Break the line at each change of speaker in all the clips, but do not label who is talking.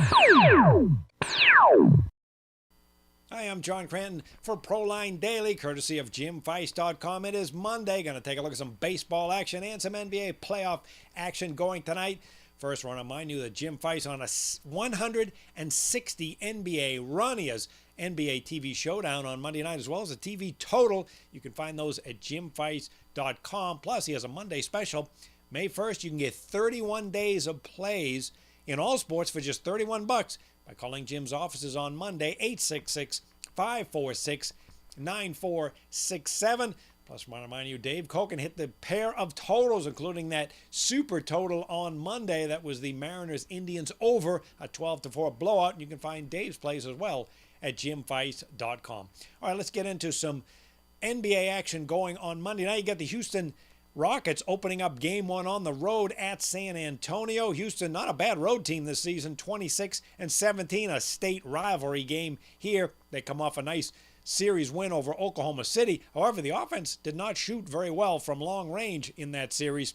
Hi, I'm John Cranton for Proline Daily, courtesy of JimFeist.com. It is Monday. Going to take a look at some baseball action and some NBA playoff action going tonight. First, I want to remind you that Jim Feist on a 160 NBA run. He has NBA TV Showdown on Monday night as well as a TV Total. You can find those at JimFeist.com. Plus, he has a Monday special. May 1st, you can get 31 days of plays in all sports for just $31 by calling Jim's offices on Monday, 866-546-9467. Plus, I want to remind you, Dave Cokin hit the pair of totals, including that super total on Monday. That was the Mariners-Indians over, a 12-4 blowout. And you can find Dave's plays as well at jimfeist.com. All right, let's get into some NBA action going on Monday night. You got the Houston Rockets opening up game one on the road at San Antonio. Houston, not a bad road team this season, 26-17, a state rivalry game here. They come off a nice series win over Oklahoma City. However, the offense did not shoot very well from long range in that series.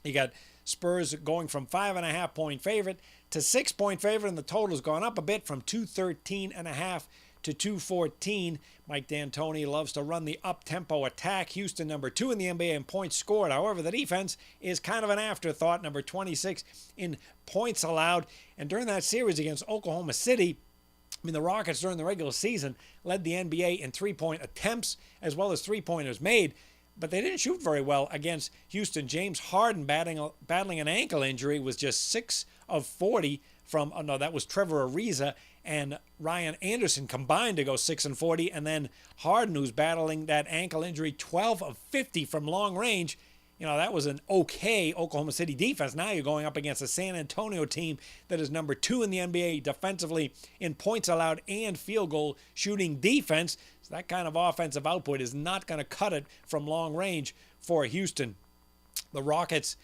You got Spurs going from 5.5-point favorite to 6-point favorite, and the total has gone up a bit from 213.5 to 214. Mike D'Antoni loves to run the up-tempo attack. Houston, number 2 in the NBA in points scored. However, the defense is kind of an afterthought, number 26 in points allowed. And during that series against Oklahoma City, the Rockets during the regular season led the NBA in three-point attempts as well as three-pointers made, but they didn't shoot very well against Houston. James Harden, battling an ankle injury, was just 6 of 40 from, that was Trevor Ariza and Ryan Anderson combined to go 6 and 40, and then Harden, who's battling that ankle injury, 12 of 50 from long range. That was an okay Oklahoma City defense. Now you're going up against a San Antonio team that is number 2 in the NBA defensively in points allowed and field goal shooting defense. So that kind of offensive output is not going to cut it from long range for Houston. The Rockets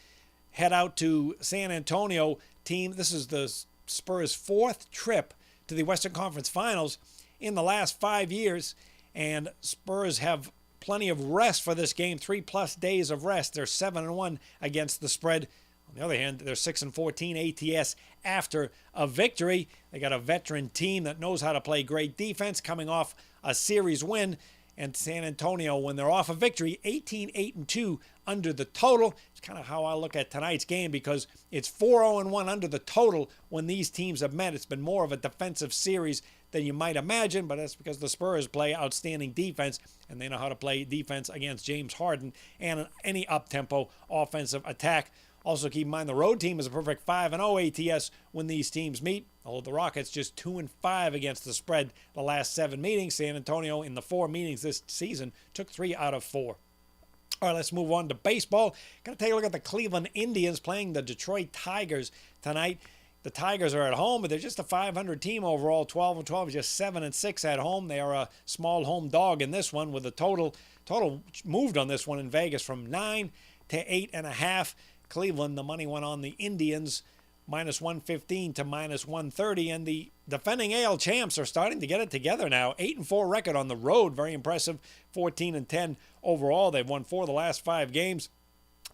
head out to San Antonio team. This is the Spurs' 4th trip to the Western Conference Finals in the last 5 years, and Spurs have plenty of rest for this game, 3+ days of rest. They're 7-1 against the spread. On the other hand, they're 6-14 ATS after a victory. They got a veteran team that knows how to play great defense, coming off a series win. And San Antonio, when they're off a victory, 18-8-2 under the total. It's kind of how I look at tonight's game, because it's 4-0-1 under the total when these teams have met. It's been more of a defensive series than you might imagine, but that's because the Spurs play outstanding defense, and they know how to play defense against James Harden and any up-tempo offensive attack. Also, keep in mind the road team is a perfect 5-0 ATS when these teams meet. Although the Rockets just 2-5 against the spread the last 7 meetings. San Antonio in the 4 meetings this season took 3 out of 4. All right, let's move on to baseball. Going to take a look at the Cleveland Indians playing the Detroit Tigers tonight. The Tigers are at home, but they're just a 500 team overall. 12-12, just 7-6 at home. They are a small home dog in this one, with the total moved on this one in Vegas from 9 to 8.5. Cleveland, the money went on the Indians, -115 to -130, and the defending AL champs are starting to get it together now. 8-4 record on the road, very impressive. 14-10 overall. They've won 4 of the last 5 games.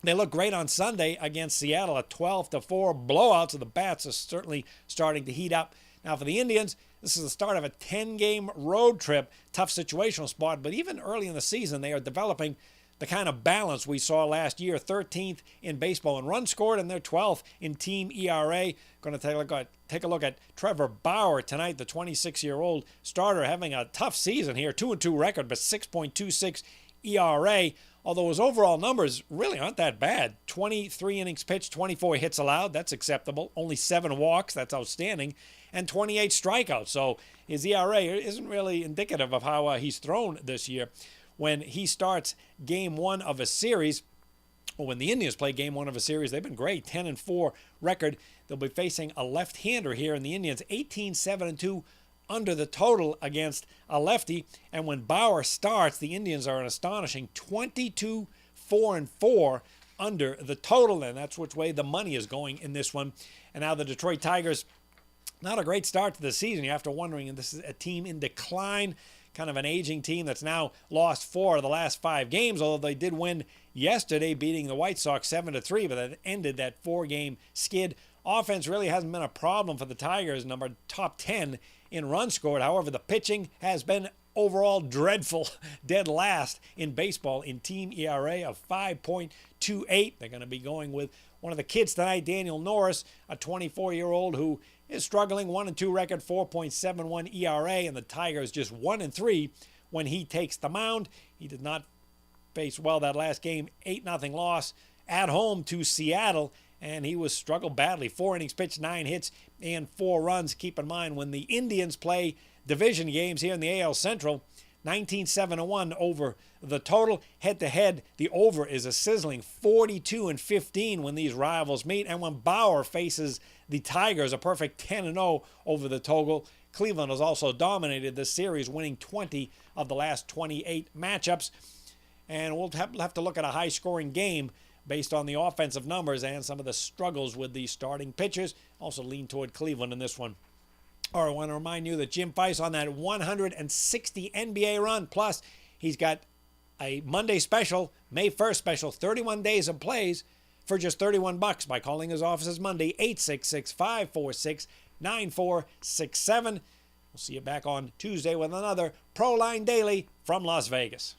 They look great on Sunday against Seattle, a 12-4 blowout, so the bats are certainly starting to heat up. Now for the Indians, this is the start of a 10-game road trip, tough situational spot, but even early in the season, they are developing the kind of balance we saw last year. 13th in baseball in runs scored, and they're 12th in team ERA. Going to take a look at Trevor Bauer tonight, the 26-year-old starter, having a tough season here. 2-2 record, but 6.26 ERA. Although his overall numbers really aren't that bad. 23 innings pitched, 24 hits allowed. That's acceptable. Only 7 walks. That's outstanding. And 28 strikeouts. So his ERA isn't really indicative of how he's thrown this year. When he starts game 1 of a series, or when the Indians play game 1 of a series, they've been great. 10-4 record. They'll be facing a left-hander here, and the Indians 18-7-2 under the total against a lefty. And when Bauer starts, the Indians are an astonishing 22-4-4 under the total, and that's which way the money is going in this one. And now the Detroit Tigers, not a great start to the season. You have to wondering, and this is a team in decline, kind of an aging team that's now lost 4 of the last 5 games, although they did win yesterday, beating the White Sox 7-3, but that ended that 4-game skid offense really hasn't been a problem for the Tigers, number top 10 in runs scored. However, the pitching has been overall dreadful, dead last in baseball in team ERA of 5.28. They're going to be going with one of the kids tonight, Daniel Norris, a 24-year-old who is struggling, 1-2 record, 4.71 ERA, and the Tigers just 1-3 when he takes the mound. He did not face well that last game, 8-0 loss at home to Seattle, and he was struggled badly. 4 innings pitched, 9 hits, and 4 runs. Keep in mind, when the Indians play division games here in the AL Central, 19-7-1 over the total. Head-to-head, the over is a sizzling 42-15 when these rivals meet. And when Bauer faces the Tigers, a perfect 10-0 over the total. Cleveland has also dominated this series, winning 20 of the last 28 matchups. And we'll have to look at a high-scoring game based on the offensive numbers and some of the struggles with the starting pitchers. Also lean toward Cleveland in this one. Or I want to remind you that Jim Feist on that 160 NBA run. Plus, he's got a Monday special, May 1st special, 31 days of plays for just $31 by calling his offices Monday, 866-546-9467. We'll see you back on Tuesday with another Proline Daily from Las Vegas.